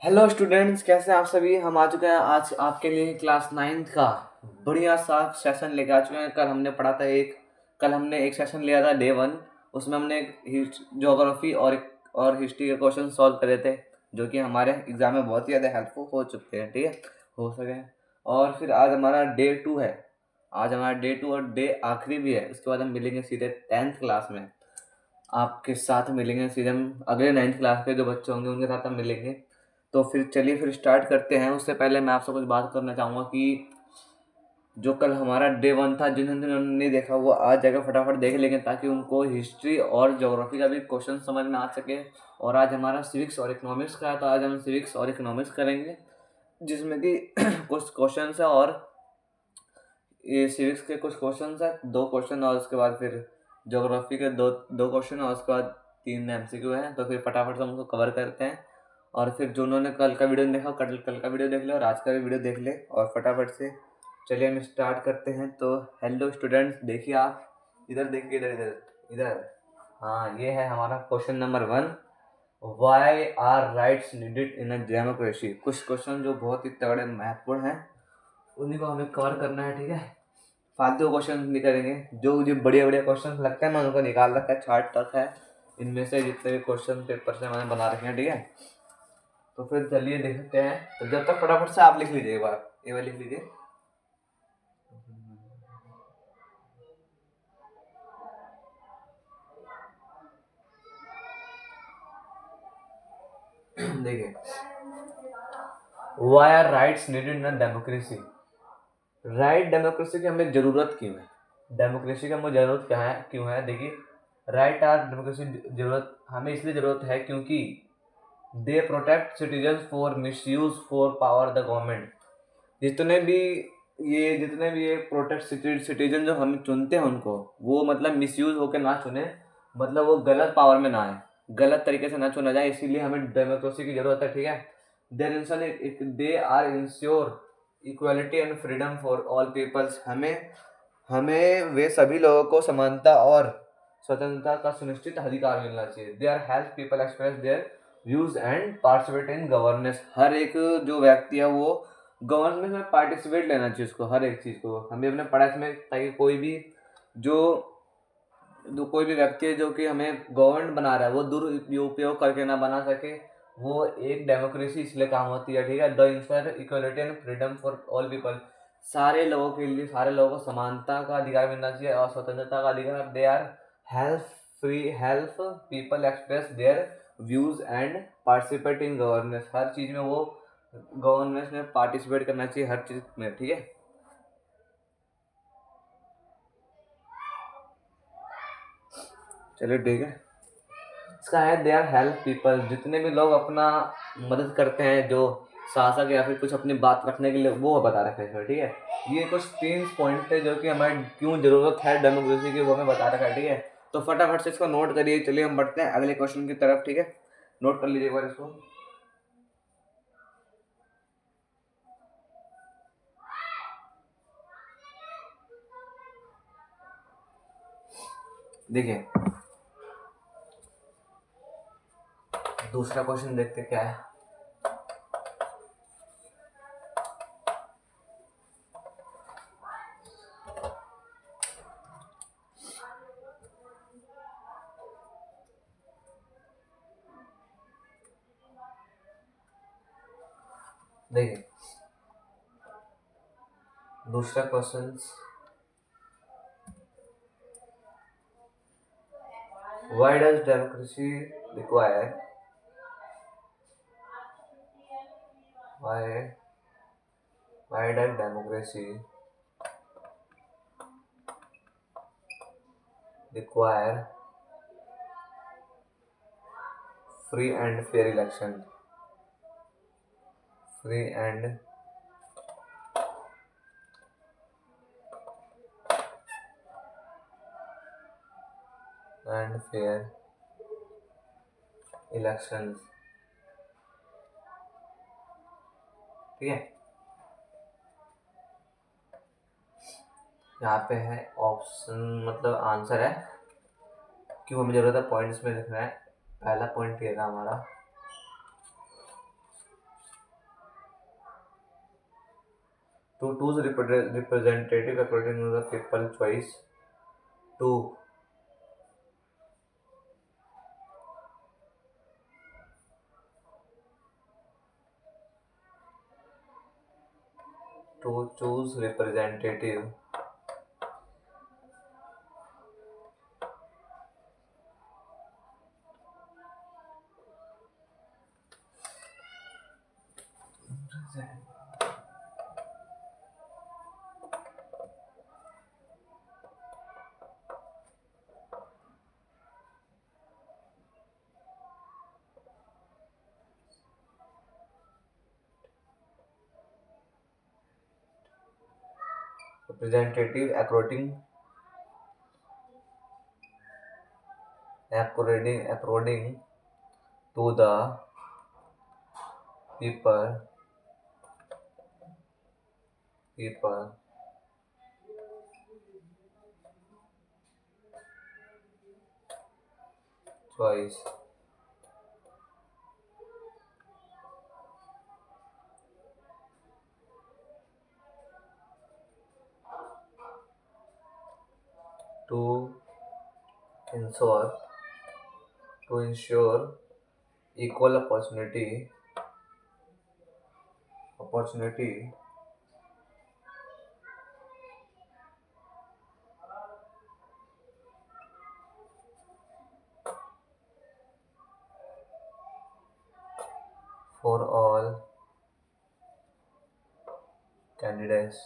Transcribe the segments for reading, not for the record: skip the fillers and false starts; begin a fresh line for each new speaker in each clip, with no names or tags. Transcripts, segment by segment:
Hello students, कैसे हैं आप सभी। हम आ चुके हैं आज आपके लिए क्लास नाइन्थ का बढ़िया सा सेशन लेके आ चुके हैं। कल हमने एक सेशन लिया था डे 1। उसमें हमने ज्योग्राफी और हिस्ट्री के क्वेश्चन सॉल्व करे थे, जो कि हमारे एग्जाम में बहुत ही ज़्यादा हेल्पफुल हो चुके हैं, ठीक है, हो सके हैं। और फिर आज हमारा डे 2 है। आज हमारा डे 2 और डे आखिरी भी है। उसके बाद हम मिलेंगे सीधे 10th क्लास में। आपके साथ मिलेंगे सीधे हम अगले 9th क्लास के जो बच्चे होंगे उनके साथ हम मिलेंगे। तो फिर चलिए फिर स्टार्ट करते हैं। उससे पहले मैं आपसे कुछ बात करना चाहूँगा कि जो कल हमारा डे 1 था, जिन्होंने नहीं देखा वो आज जाकर फटाफट देख लेंगे, ताकि उनको हिस्ट्री और ज्योग्राफी का भी क्वेश्चन समझ में आ सके। और आज हमारा सिविक्स और इकोनॉमिक्स का है, तो आज हम सिविक्स और इकोनॉमिक्स करेंगे, जिसमें कि कुछ क्वेश्चन है। और ये सिविक्स के कुछ क्वेश्चन है, 2 क्वेश्चन, और उसके बाद फिर ज्योग्राफी के दो दो क्वेश्चन, और उसके बाद 3 MCQ हैं। तो फिर फटाफट से हम उनको कवर करते हैं। और फिर जो उन्होंने कल का वीडियो नहीं देखा, कल का वीडियो देख ले और आज का भी वीडियो देख ले। और फटाफट से चलिए हम स्टार्ट करते हैं। तो हेलो स्टूडेंट्स, देखिए आप इधर देखिए, इधर इधर इधर। हाँ, ये है हमारा question number 1। Why are rights needed in a democracy. कुछ क्वेश्चन जो बहुत ही तगड़े महत्वपूर्ण हैं, उन्हीं को हमें कवर करना है, ठीक है। फालतू क्वेश्चन नहीं करेंगे। जो मुझे बढ़िया बढ़िया क्वेश्चन लगता है मैं उनको निकाल रखा है, चार्ट रखा है। इनमें से जितने भी क्वेश्चन पेपर से मैंने बना रखे हैं, ठीक है। तो फिर चलिए देखते हैं। तो जब तक फटाफट से आप लिख लीजिए, एक बार लिख लीजिए। देखिए, why are rights needed in democracy. Right democracy की हमें जरूरत क्यों है, डेमोक्रेसी की हमें जरूरत क्या है, क्यों है। देखिए, राइट आर डेमोक्रेसी जरूरत हमें इसलिए जरूरत है क्योंकि they protect citizen for misuse for power the government. जितने भी ये प्रोटेक्ट सिटीजन जो हम चुनते हैं उनको, वो मतलब मिसयूज होकर ना चुने, मतलब वो गलत पावर में ना आए, गलत तरीके से ना चुना जाए। इसीलिए हमें डेमोक्रेसी की जरूरत है, ठीक है। They are ensure equality and freedom for all peoples. हमें हमें वे सभी लोगों को समानता और स्वतंत्रता का सुनिश्चित अधिकार मिलना चाहिए। They are help people express their views and participate in governance. हर एक जो व्यक्ति है वो गवर्नमेंट में पार्टिसिपेट लेना चाहिए उसको, हर एक चीज़ को हमें अपने पढ़ाई में, ताकि जो कोई भी व्यक्ति है जो कि हमें गवर्नमेंट बना रहा है वो दुरुपयोग करके ना बना सके। वो एक डेमोक्रेसी इसलिए काम होती है, ठीक है। The ensure equality and freedom for all people. सारे लोगों के लिए, सारे लोगों को समानता का अधिकार मिलना चाहिए और स्वतंत्रता का अधिकार। They are help people express their views and participate in governance. हर चीज़ में वो गवर्नेंस में पार्टिसिपेट करना चाहिए, हर चीज़ में, ठीक है। चलिए ठीक है। इसका है दे आर हेल्प पीपल। जितने भी लोग अपना मदद करते हैं, जो शासक या फिर कुछ अपनी बात रखने के लिए, वो बता रखा है इसमें, ठीक है। ये कुछ 3 पॉइंट थे जो कि हमें क्यों जरूरत है डेमोक्रेसी की, वो हमें बता रखा है, ठीक है। तो फटाफट से इसको नोट करिए। चलिए हम बढ़ते हैं अगले क्वेश्चन की तरफ, ठीक है। नोट कर लीजिए एक बार इसको। देखिए, दूसरा क्वेश्चन देखते क्या है। देखिए, दूसरा question, why does democracy require why why does democracy require free and fair election. Free and fair elections, ठीक है। यहाँ पे है ऑप्शन, मतलब आंसर है, क्यों हमें जरूरत है, पॉइंट्स में लिखना है। पहला पॉइंट ये था हमारा, to choose representative according to the people choice, to choose representative representative according to the people choice, to ensure equal opportunity for all candidates.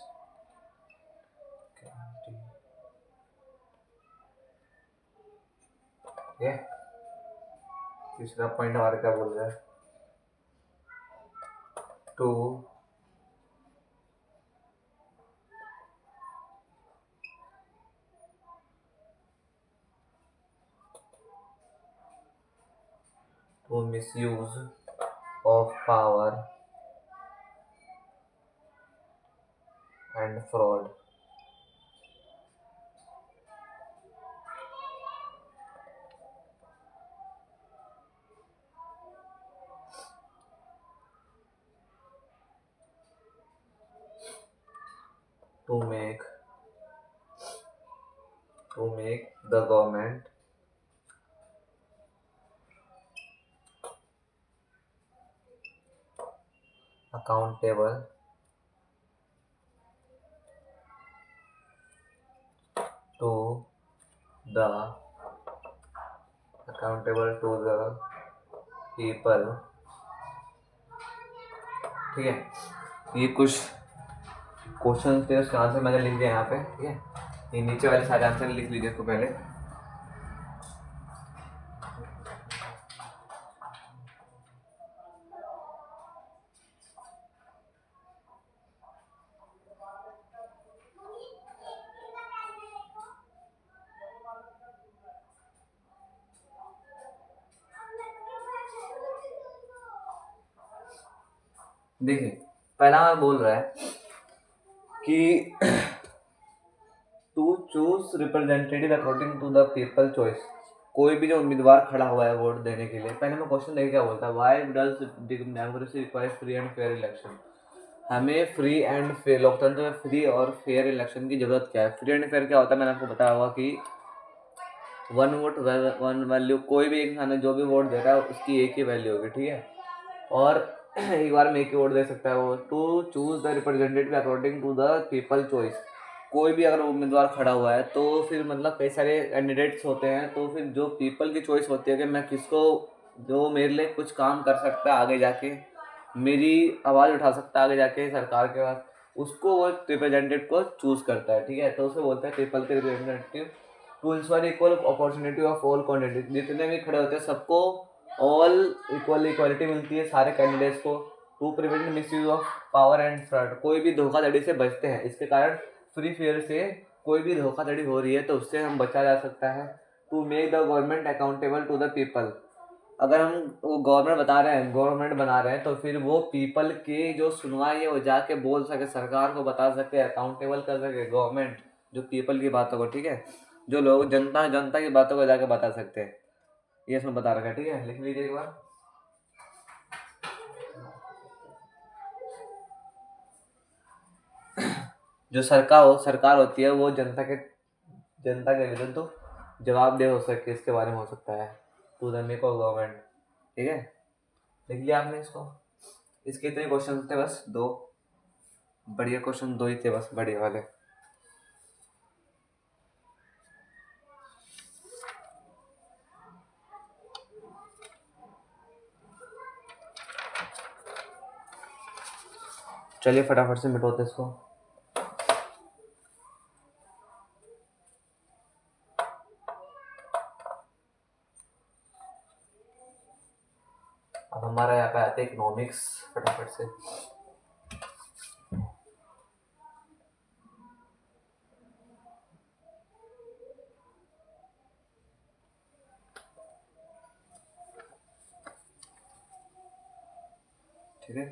ये तीसरा पॉइंट हमारा क्या बोल रहा है, to misuse of power and fraud. To make the government accountable to the people. ठीक है, ये कुछ क्वेश्चन थे, उसके आंसर मैंने लिख दिया यहाँ पे। ठीक है, ये नीचे वाले सारे आंसर लिख लीजिए इसको पहले। देखिए, पहला मैं बोल रहा है कि to choose representative according to the people choice. कोई भी जो उम्मीदवार खड़ा हुआ है वोट देने के लिए, पहले मैं क्वेश्चन देखिए क्या बोलता है, why does democracy requires free and fair election. हमें फ्री एंड फेयर, लोकतंत्र में फ्री और फेयर इलेक्शन की जरूरत क्या है। फ्री एंड फेयर क्या होता है, मैंने आपको बताया होगा कि वन वोट वन वैल्यू। कोई भी इंसान है जो भी वोट दे रहा है उसकी एक ही वैल्यू होगी। ठीक है, और एक बार में एक ही वोट दे सकता है वो। To choose the representative according to the people choice. कोई भी अगर उम्मीदवार खड़ा हुआ है तो फिर मतलब कई सारे कैंडिडेट्स होते हैं, तो फिर जो पीपल की चॉइस होती है कि मैं किसको, जो मेरे लिए कुछ काम कर सकता है आगे जाके, मेरी आवाज़ उठा सकता है आगे जाके सरकार के पास, उसको वो रिप्रेजेंटेटिव को चूज करता है। ठीक है, तो उसे बोलते हैं पीपल के representative. To ensure equal opportunity of all candidate, जितने भी खड़े होते हैं सबको ऑल इक्वालिटी मिलती है सारे कैंडिडेट्स को। To prevent misuse of power and fraud, कोई भी धोखाधड़ी से बचते हैं, इसके कारण फ्री फेयर से कोई भी धोखाधड़ी हो रही है तो उससे हम बचा जा सकता है। To make the government accountable to the people, अगर हम वो गवर्नमेंट बना रहे हैं तो फिर वो पीपल की जो सुनवाई है वो जाके बोल सके, सरकार को बता सके, अकाउंटेबल कर सके गवर्नमेंट जो पीपल की बातों को। ठीक है, जो लोग जनता की बातों को जाके बता सकते हैं, ये इसमें बता रखा है। ठीक है, लिख लीजिए एक बार। जो सरकार होती है वो जनता के विरुद्ध तो जवाबदेह हो सके, इसके बारे में हो सकता है, to the make of government. ठीक है, लिख लिया आपने इसको। इसके इतने क्वेश्चन थे, बस दो बढ़िया क्वेश्चन, दो ही थे बस बढ़िया वाले। चलिए फटाफट से मिटाते इसको। अब हमारा यहाँ पे आते हैं इकोनॉमिक्स, फटाफट से। ठीक है,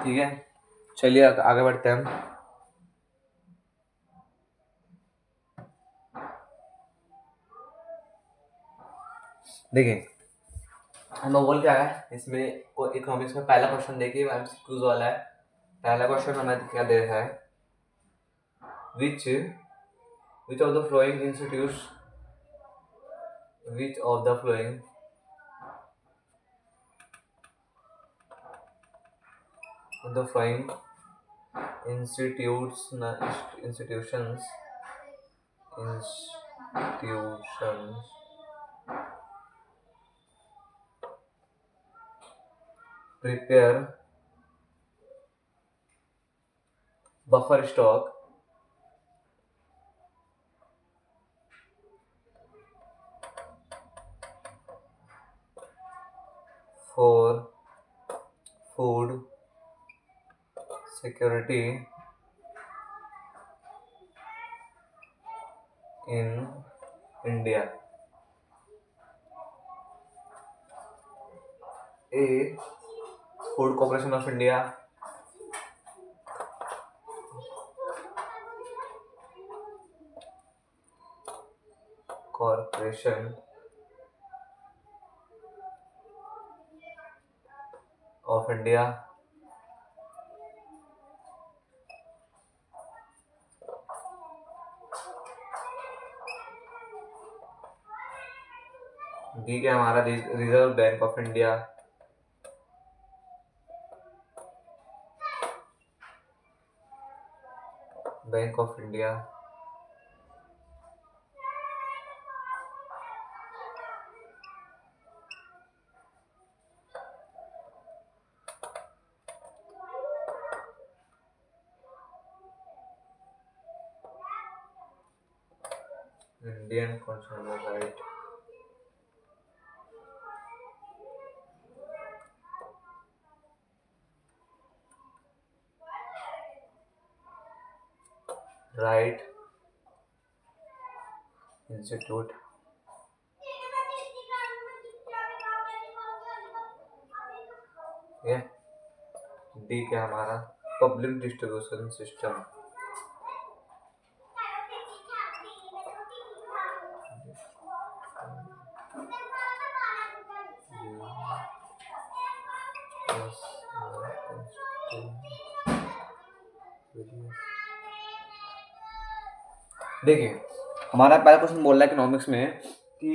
ठीक है, चलिए आगे बढ़ते हैं हम। देखिए हमें बोल क्या है इसमें, इकोनॉमिक्स में पहला क्वेश्चन देखिए, एमसीक्यूज वाला है। पहला क्वेश्चन हमें क्या दे रहा है, which which of the flowing institutes which of the flowing the following institutions prepare buffer stock for food security in India? A. Food Corporation of India, Corporation of India, B क्या हमारा reserve bank of India, bank of India, Indian consumer right, right institute, ये D क्या हमारा public distribution system, देखिए हमारा पहला question बोल रहा है इकोनॉमिक्स में कि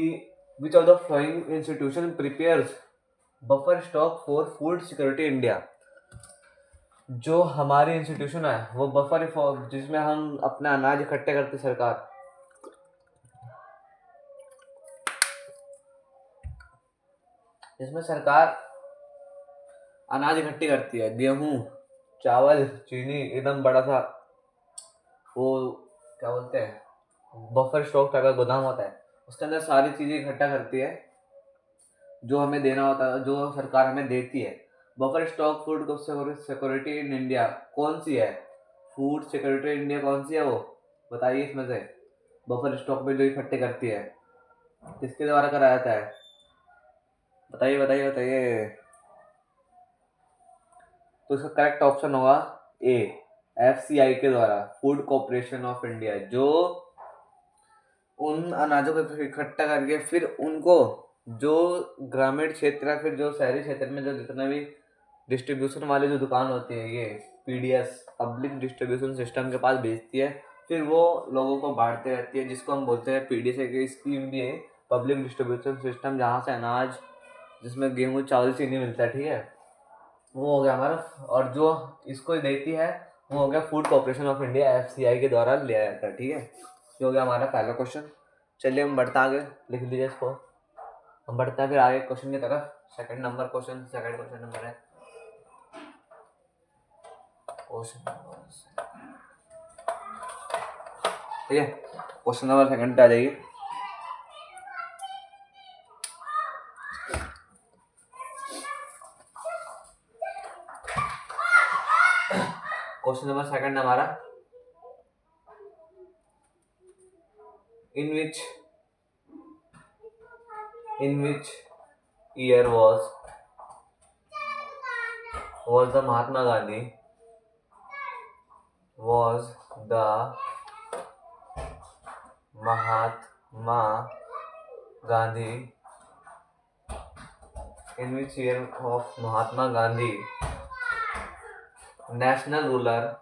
विच of the following institution prepares buffer stock for food security India. जो हमारी इंस्टीट्यूशन है वो बफर जिसमें हम अपना अनाज इकट्ठे करते सरकार, जिसमें सरकार अनाज इकट्ठी करती है, गेहूं, चावल, चीनी, एकदम बड़ा सा वो क्या बोलते हैं बफर स्टॉक टाइप का गोदाम होता है, उसके अंदर सारी चीजें इकट्ठा करती है जो हमें देना होता है, जो सरकार हमें देती है। Buffer stock food security in India कौन सी है, फूड सिक्योरिटी इंडिया कौन सी है वो बताइए इसमें से, बफर स्टॉक में जो इकट्ठे करती है किसके द्वारा कराया जाता है, बताइए बताइए बताइए। तो इसका करेक्ट ऑप्शन होगा ए, FCI के द्वारा, फूड कॉर्पोरेशन ऑफ इंडिया, जो उन अनाजों को इकट्ठा करके फिर उनको जो ग्रामीण क्षेत्र या फिर जो शहरी क्षेत्र में जो जितने भी डिस्ट्रीब्यूशन वाली जो दुकान होती है, ये PDS, पब्लिक डिस्ट्रीब्यूशन सिस्टम के पास भेजती है, फिर वो लोगों को बांटते रहती है, जिसको हम बोलते हैं PDS की स्कीम भी है, पब्लिक डिस्ट्रीब्यूशन सिस्टम, जहाँ से अनाज, जिसमें गेहूँ चावल चीनी मिलता है, ठीक है, वो हो गया हमारा। और जो इसको देती है वो हो गया food corporation of India, FCI के द्वारा लिया जाता है, ठीक है। ये हो गया हमारा पहला क्वेश्चन। चलिए हम बढ़ते आगे, लिख लीजिए इसको। हम बढ़ते हैं फिर आगे क्वेश्चन की तरफ। सेकंड क्वेश्चन नंबर है क्वेश्चन नंबर, ठीक है। क्वेश्चन नंबर सेकंड पे आ जाइए। क्वेश्चन नंबर सेकंड हमारा, in which year was the Mahatma Gandhi in which year of Mahatma Gandhi national rural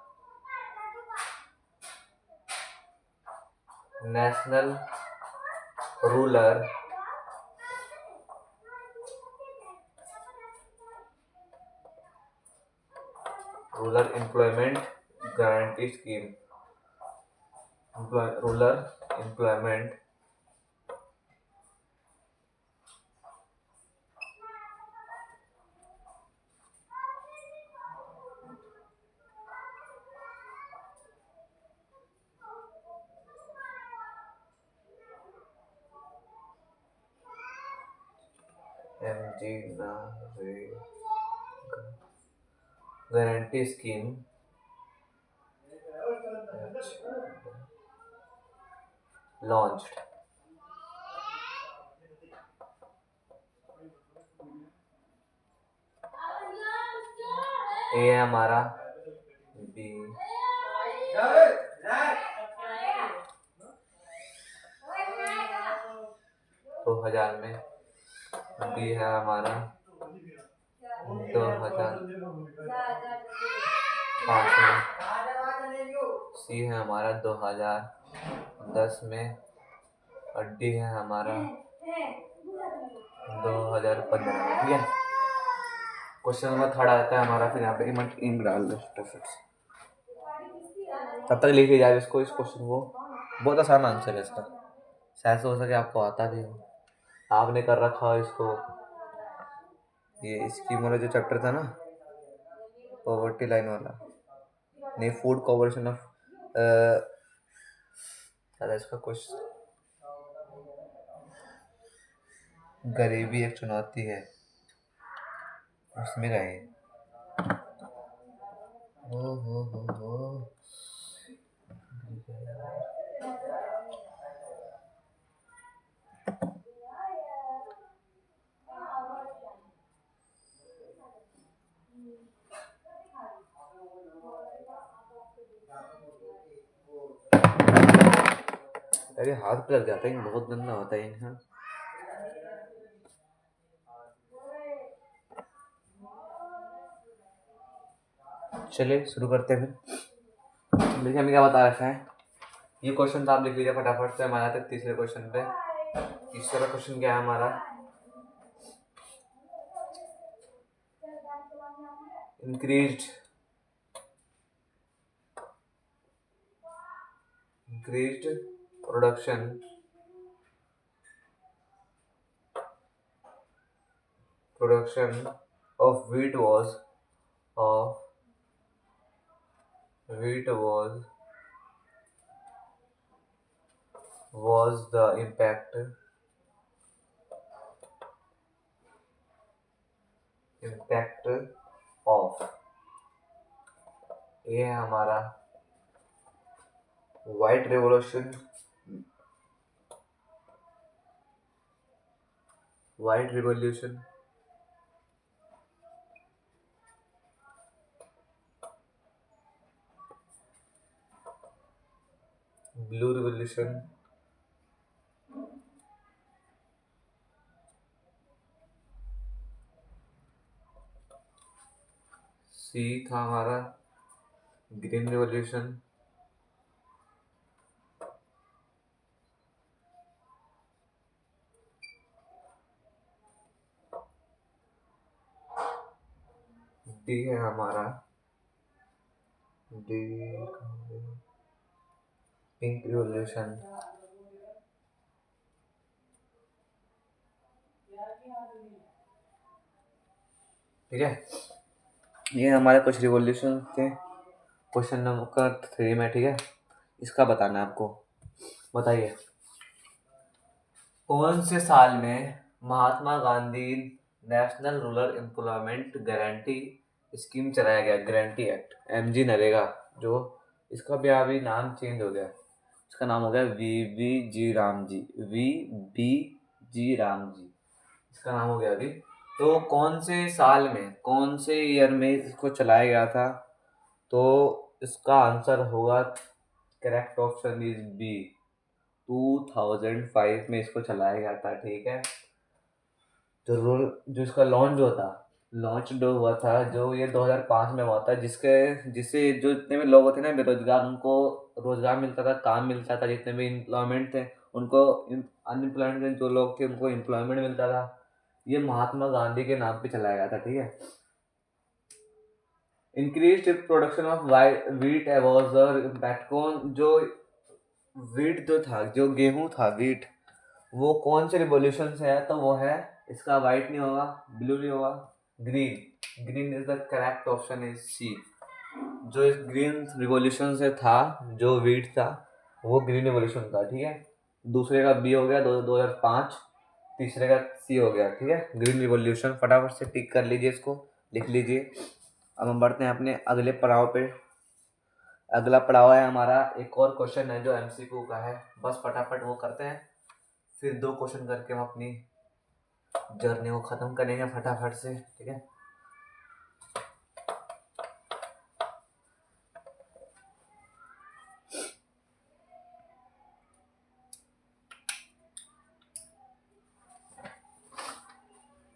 employment guarantee scheme, rural employment guarantee scheme launched। ये है हमारा B, 2000 में, B है हमारा 2005 में, सी है हमारा 2010 में, और डी है हमारा 2015 में, ठीक है। क्वेश्चन नंबर थर्ड आता है हमारा, फिर यहाँ पे इंक डाल दो तब तक लिख लीजिए इसको, इस क्वेश्चन को। बहुत आसान आंसर है इसका, शायद से हो सके आपको आता भी हो, आपने कर रखा हो इसको। ये स्कीम वाला जो चैप्टर था ना, पॉवर्टी लाइन वाला, नहीं, फूड कॉर्पोरेशन ऑफ, इसका क्वेश्चन, गरीबी एक चुनौती है, उसमें गए। हो अरे हाथ पे लग जाता है, बहुत गंदा होता है इनका। चलिए शुरू करते हैं फिर। देखिए हमें क्या बता रखा है, ये क्वेश्चन तो आप लिख लीजिए फटाफट से। हमारा तक तीसरे क्वेश्चन पे, तीसरा क्वेश्चन क्या है हमारा, increased production of wheat was the impact of, ये है हमारा व्हाइट रिवॉल्यूशन, रिवॉल्यूशन, सी था हमारा ग्रीन रिवॉल्यूशन, डी है हमारा डी पिंक रिवॉल्यूशन, ठीक है। ये हमारे कुछ रिवॉल्यूशन थे। क्वेश्चन नंबर 3 में, ठीक है, इसका बताना है आपको। बताइए, कौन से साल में Mahatma Gandhi National Rural Employment Guarantee Scheme चलाया गया, गारंटी एक्ट, एमजी नरेगा, जो इसका भी अभी नाम चेंज हो गया, इसका नाम हो गया वी बी जी राम जी, इसका नाम हो गया अभी। तो कौन से साल में, कौन से ईयर में इसको चलाया गया था? तो इसका आंसर होगा, करेक्ट ऑप्शन इज बी, 2005 में इसको चलाया गया था, ठीक है। जो इसका लॉन्च जो हुआ था, जो ये 2005 में हुआ था, जिससे जो जितने भी लोग थे ना बेरोजगार, उनको रोजगार मिलता था, काम मिलता था, जितने भी एम्प्लॉयमेंट थे उनको, अनएम्प्लॉयमेंट जो लोग थे उनको एम्प्लॉयमेंट मिलता था। ये महात्मा गांधी के नाम पे चलाया गया था, ठीक है। Increase production of wheat was the impact, कौन जो वीट जो था, जो गेहूं था, वीट, वो कौन से रिवॉल्यूशन से है? तो वो है, इसका वाइट नहीं होगा, ब्लू नहीं होगा, green. Green is the correct option, is C. जो इस ग्रीन रिवॉल्यूशन से था, जो वीट था, वो ग्रीन रिवॉल्यूशन था, ठीक है। दूसरे का बी हो गया 2005, तीसरे का सी हो गया, ठीक है, ग्रीन रिवॉल्यूशन। फटाफट से टिक कर लीजिए, इसको लिख लीजिए। अब हम बढ़ते हैं अपने अगले पड़ाव पे। अगला पड़ाव है हमारा, एक और क्वेश्चन है जो एमसीक्यू का है, बस फटाफट वो करते हैं, फिर 2 क्वेश्चन करके हम अपनी जर्नी को खत्म करेंगे फटाफट से, ठीक है।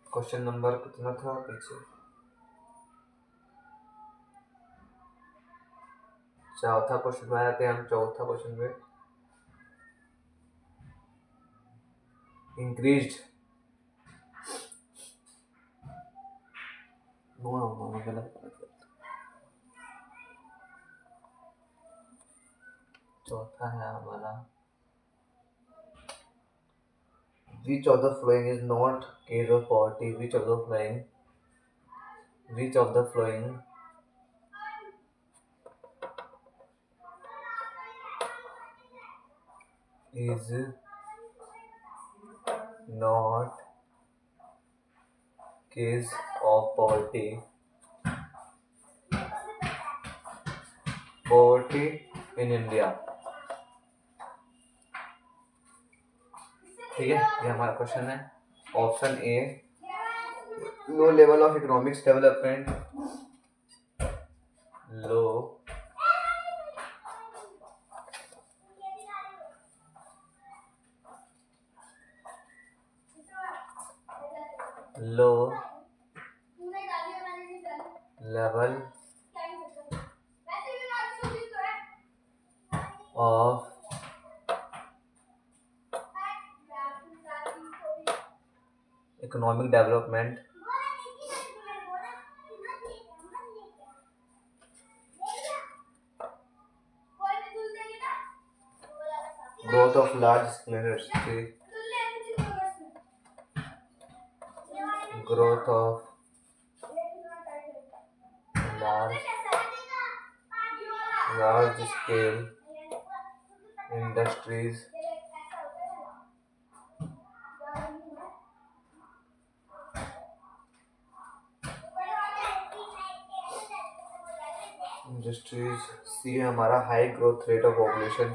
क्वेश्चन नंबर कितना था पीछे? चौथा क्वेश्चन में आते हैं हम, चौथा क्वेश्चन में इंक्रीज्ड, गलत, चौथा है हमारा, which of the following is not case of poverty, which of the following is not case of poverty in India, ठीक है। ये हमारा क्वेश्चन है। Option A, low level of economics development, low level of economic development, growth of large scale industry, growth of large scale industries, सी है हमारा high growth rate of population,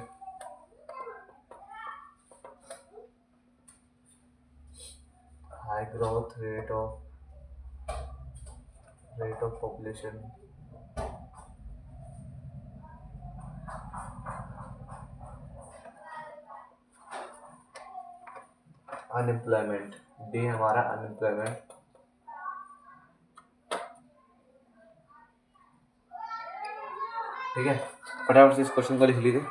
high growth rate of population, unemployment, D हमारा unemployment. ठीक है, फटाफट से इस question को लिख लीजिए।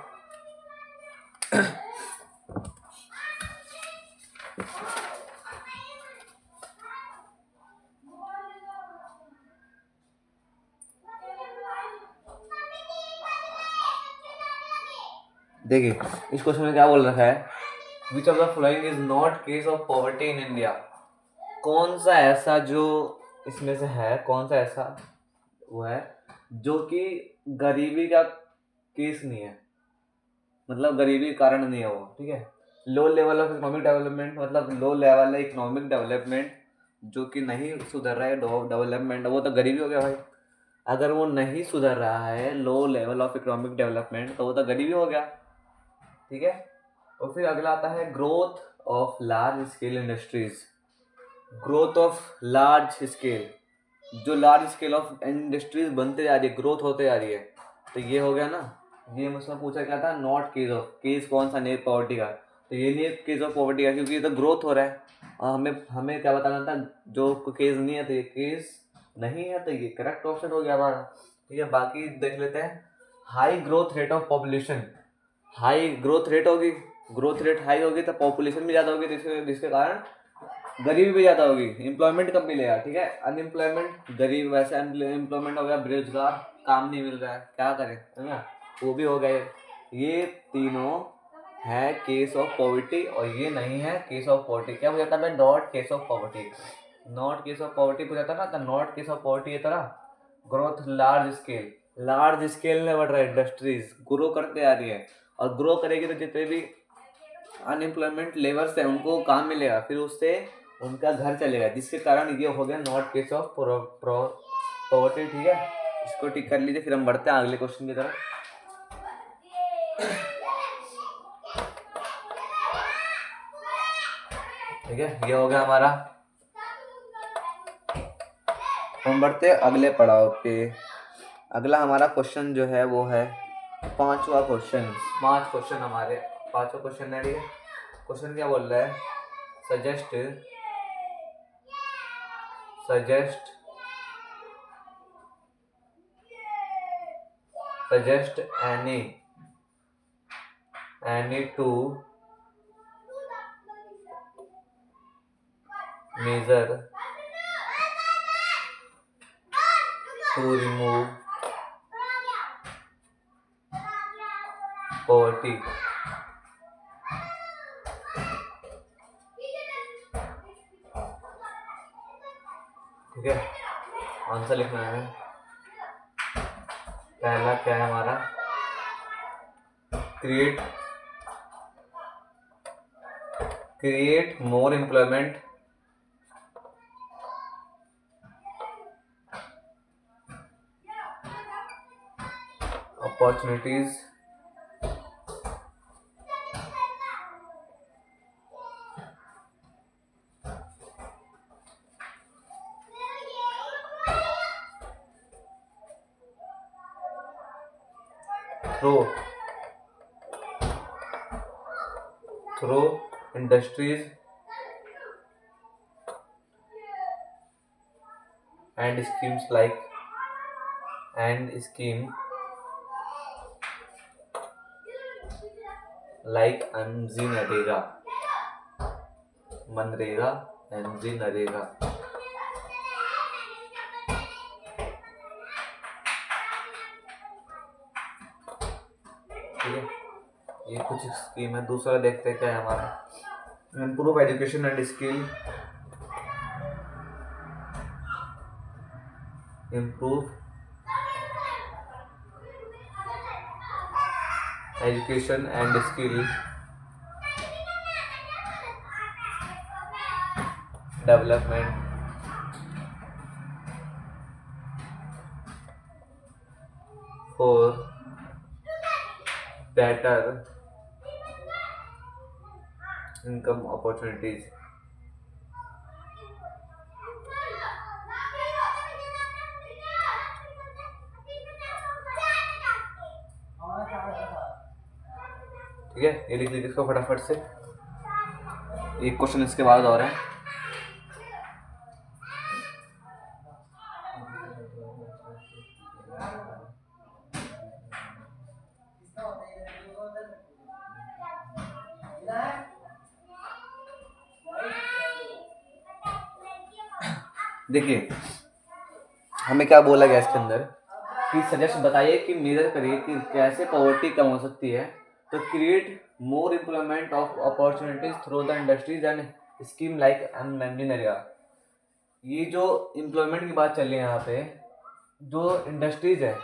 देखिए इस क्वेश्चन में क्या बोल रखा है, विच of the following is not case of poverty in India. कौन सा ऐसा जो इसमें से है, कौन सा ऐसा वो है जो कि गरीबी का केस नहीं है, मतलब गरीबी का कारण नहीं है वो। ठीक है, low level of economic development, मतलब लो लेवल इकोनॉमिक डेवलपमेंट जो कि नहीं सुधर रहा है, डेवलपमेंट, वो तो गरीबी हो गया भाई। अगर वो नहीं सुधर रहा है, low level of economic development, तो वो तो गरीबी हो गया। ठीक है, और फिर अगला आता है growth of large scale industries. Growth of large scale, जो लार्ज स्केल ऑफ इंडस्ट्रीज बनते जा रही है, ग्रोथ होते जा रही है, तो ये हो गया ना। ये मुझसे पूछा क्या था, नॉट केस ऑफ, केस कौन सा नहीं पॉवर्टी का, तो ये नहीं है केस ऑफ पॉवर्टी का, क्योंकि ये तो ग्रोथ हो रहा है। और हमें क्या बताना था, जो केस नहीं है तो ये केस नहीं है, तो ये करेक्ट ऑप्शन हो गया हमारा। ठीक है, बाकी देख लेते हैं। High growth rate of population, high growth rate होगी, ग्रोथ रेट हाई होगी तो पॉपुलेशन भी ज़्यादा होगी, जिसके कारण गरीबी भी ज़्यादा होगी, एम्प्लॉयमेंट कम मिलेगा। ठीक है, अनएम्प्लॉयमेंट, गरीब, वैसे अनएम्प्लॉयमेंट हो गया, बेरोजगार, काम नहीं मिल रहा है, क्या करें, है ना, वो भी हो गए। ये तीनों है केस ऑफ पॉवर्टी, और ये नहीं है केस ऑफ पॉवर्टी। क्या पूछा था मैं, not case of poverty, not case of poverty पूछा था ना, तो नॉट केस ऑफ पॉवर्टी ये था। Growth large scale, large scale में बढ़ रहा है, इंडस्ट्रीज ग्रो करते आ रही है, और ग्रो करेगी तो जितने भी अनएम्प्लॉयमेंट लेबर्स है उनको काम मिलेगा, फिर उससे उनका घर चलेगा, जिसके कारण ये हो गया नॉट केस ऑफ पॉवर्टी। ठीक है, इसको टिक कर लीजिए, फिर हम बढ़ते हैं अगले क्वेश्चन की तरफ। ठीक है, ये हो गया हमारा। हम बढ़ते हैं अगले पड़ाव पे। अगला हमारा क्वेश्चन जो है वो है पांचवा क्वेश्चन। पांच क्वेश्चन हमारे, पांचवा क्वेश्चन है। ठीक है, क्वेश्चन क्या बोल रहा है, suggest any two measure to remove poverty। ठीक है, आंसर लिखना है। पहला क्या है हमारा, create more employment opportunities through industries and schemes like MNREGA NREGA. ठीक है, ये कुछ स्कीम है। दूसरा देखते हैं क्या है हमारा, improve education and skill, improve education and skill development for better income opportunities. ठीक है, ये लिख लीजिए इसको फटाफट से। एक क्वेश्चन इसके बाद और है। देखिए हमें क्या बोला गया इसके अंदर कि सजेस्ट बताइए कि मेजर करिए कि कैसे पॉवर्टी कम हो सकती है। तो create more employment of opportunities through the industries and scheme like NREGA. ये जो एम्प्लॉयमेंट की बात चल रही है यहाँ पे, जो इंडस्ट्रीज है,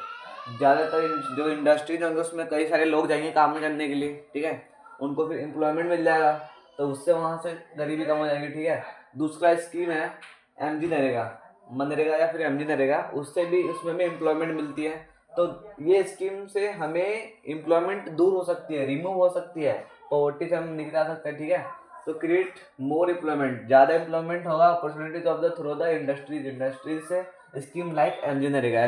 ज़्यादातर जो इंडस्ट्रीज होंगे उसमें कई सारे लोग जाएंगे काम करने के लिए, ठीक है, उनको फिर एम्प्लॉयमेंट मिल जाएगा, तो उससे वहाँ से गरीबी कम हो जाएगी, ठीक है। दूसरा स्कीम है एमजी नरेगा, मनरेगा या फिर एमजी नरेगा, उससे भी उसमें भी एम्प्लॉयमेंट मिलती है। तो ये स्कीम से हमें एम्प्लॉयमेंट दूर हो सकती है, रिमूव हो सकती है, पॉवर्टी से हम निकला सकते हैं, ठीक है। तो क्रिएट मोर एम्प्लॉयमेंट, ज़्यादा एम्प्लॉयमेंट होगा opportunities of the through the industries से स्कीम लाइक एमजी नरेगा या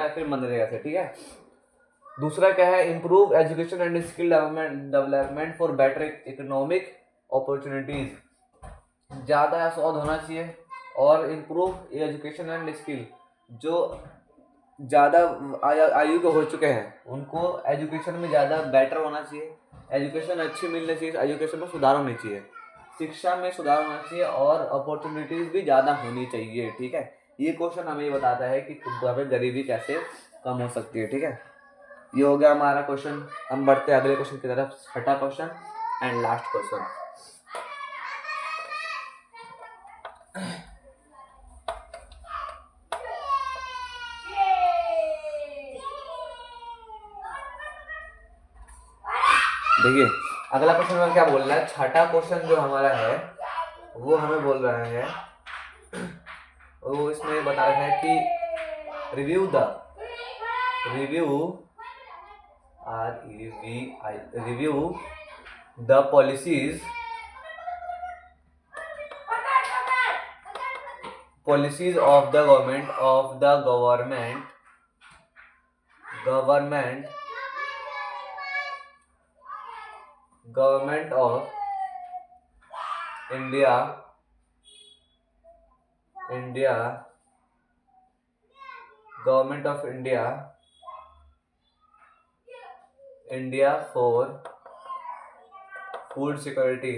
फिर मनरेगा से, ठीक है। दूसरा क्या है, improve education and skill development for better economic opportunities. ज़्यादा शोध होना चाहिए और इम्प्रूव एजुकेशन एंड स्किल, जो ज़्यादा आयु के हो चुके हैं उनको एजुकेशन में ज़्यादा बेटर होना चाहिए, एजुकेशन अच्छी मिलनी चाहिए, एजुकेशन में सुधार होनी चाहिए, शिक्षा में सुधार होना चाहिए और अपॉर्चुनिटीज़ भी ज़्यादा होनी चाहिए, ठीक है। ये क्वेश्चन हमें ये बताता है कि गरीबी कैसे कम हो सकती है, ठीक है। ये हो गया हमारा क्वेश्चन। हम बढ़ते हैं अगले क्वेश्चन की तरफ, छठा क्वेश्चन एंड लास्ट क्वेश्चन। देखिए अगला क्वेश्चन में क्या बोल रहा है, छठा क्वेश्चन जो हमारा है वो हमें बोल रहा है, वो इसमें बता रहा है कि review the policies of the government of India for food security,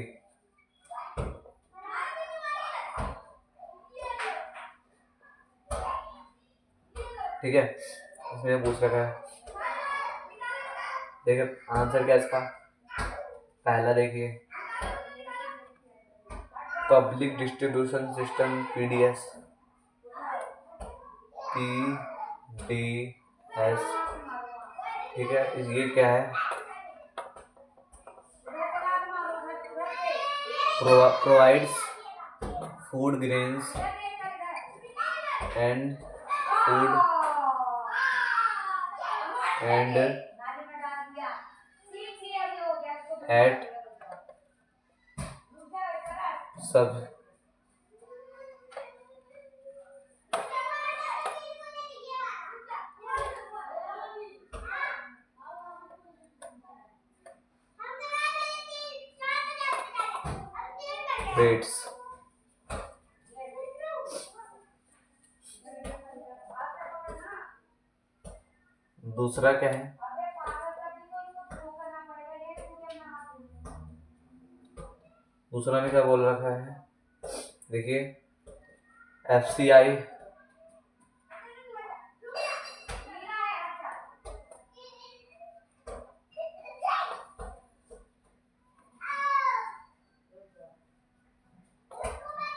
ठीक है। इसमें पूछ रखा है, देखिए आंसर क्या है इसका। पहला देखिए पब्लिक डिस्ट्रीब्यूशन सिस्टम पीडीएस, ठीक है। ये क्या है, provides food grains and at sub rates. दूसरा क्या है, दूसरा में क्या बोल रखा है, देखिए FCI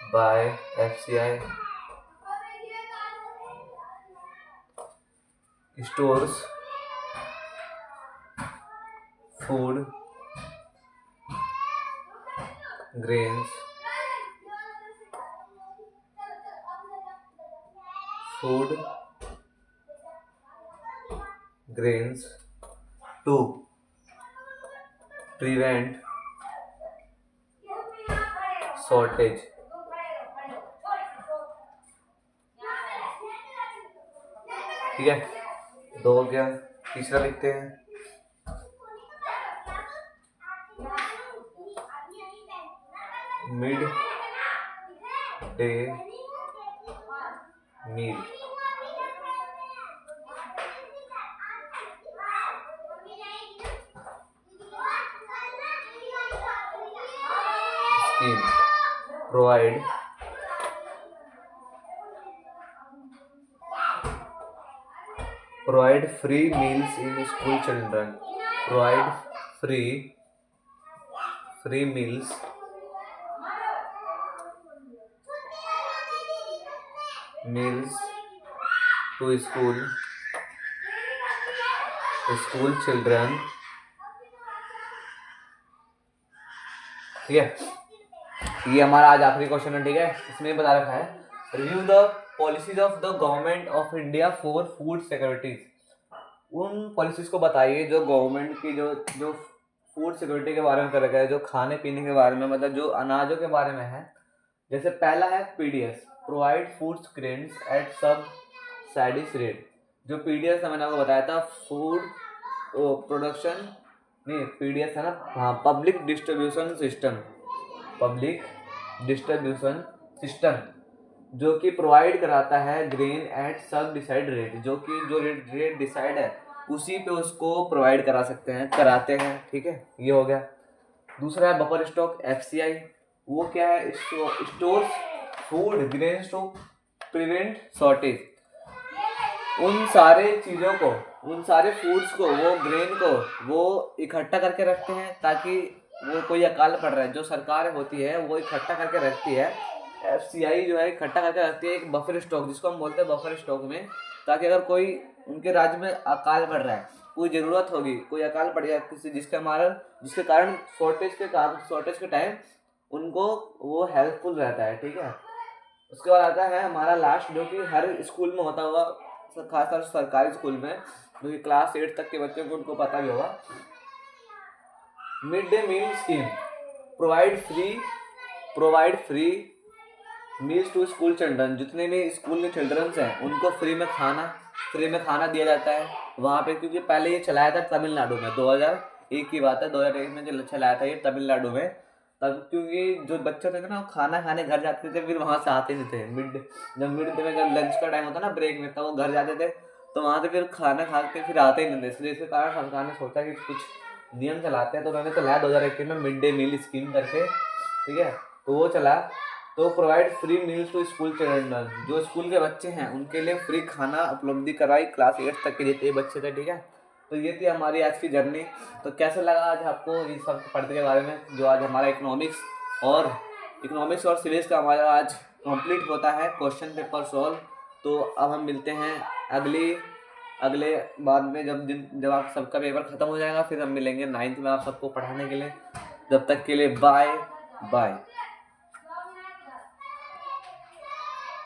by FCI stores food grains to prevent shortage, ठीक है। दो हो गया, तीसरा लिखते हैं midday meal scheme provide free meals in school children. Provide free meals to school children. ठीक है, ये हमारा आज आखिरी क्वेश्चन है। ठीक है, इसमें बता रखा है review the policies of the government of India for food security. उन पॉलिसीज को बताइए जो गवर्नमेंट की जो फूड सिक्योरिटी के बारे में कर रखा है, जो खाने पीने के बारे में, मतलब जो अनाजों के बारे में है। जैसे पहला है PDS, provide food grains at subsidized rate. जो पीडीएस मैंने आपको बताया था, फूड प्रोडक्शन नहीं, पीडीएस है ना, हाँ, पब्लिक डिस्ट्रीब्यूशन सिस्टम, जो कि प्रोवाइड कराता है ग्रेन एट सब डिसाइड रेट, जो कि जो रेट डिसाइड है उसी पे उसको प्रोवाइड कराते हैं। ठीक है, ये हो गया। दूसरा है बफर स्टॉक, एफसीआई। वो क्या है? Stores food grain to prevent shortage. उन सारे चीज़ों को, उन सारे फूड्स को, वो ग्रेन को वो इकट्ठा करके रखते हैं ताकि वो कोई अकाल पड़ रहा है, जो सरकार होती है वो इकट्ठा करके रखती है। एफसीआई जो है इकट्ठा करके रखती है एक बफर स्टॉक, जिसको हम बोलते हैं बफर स्टॉक में, ताकि अगर कोई उनके राज्य में अकाल पड़ रहा है, कोई ज़रूरत होगी, कोई अकाल पड़ गया किसी, जिसके कारण शॉर्टेज के टाइम उनको वो हेल्पफुल रहता है। ठीक है, उसके बाद आता है हमारा लास्ट, जो कि हर स्कूल में होता होगा, खासतौर से सरकारी स्कूल में, जो कि क्लास 8 तक के बच्चों को उनको पता भी होगा। Midday meal scheme provide free meals to school children. जितने भी स्कूल के चिल्ड्रंस हैं उनको फ्री में खाना दिया जाता है वहाँ पे, क्योंकि पहले ये चलाया था तमिलनाडु में, 2001 की बात है, 2001 में जो चलाया था ये तमिलनाडु में। तब क्योंकि जो बच्चे थे ना, खाना खाने घर जाते थे, फिर वहाँ से आते नहीं थे। जब मिड डे में, जब लंच का टाइम होता ना, ब्रेक में, तब वो घर जाते थे, तो वहाँ से फिर खाना खा के फिर आते ही नहीं थे। इसलिए इसके कारण सरकार ने सोचा कि कुछ नियम चलाते हैं, तो उन्होंने चलाया 2021 में मिड डे मील स्कीम करके। ठीक है, तो वो चला, तो provide free meals to school children. जो स्कूल के बच्चे हैं उनके लिए फ्री खाना उपलब्धि कराई, क्लास 8 तक के जितने बच्चे थे। ठीक है, तो ये थी हमारी आज की जर्नी। तो कैसा लगा आज आपको इस सब पढ़ने के बारे में, जो आज हमारा इकोनॉमिक्स और सिविक्स का हमारा आज कंप्लीट होता है क्वेश्चन पेपर सॉल्व। तो अब हम मिलते हैं अगले बाद में, जब आप सबका पेपर ख़त्म हो जाएगा, फिर हम मिलेंगे 9th में आप सबको पढ़ाने के लिए। जब तक के लिए बाय बाय।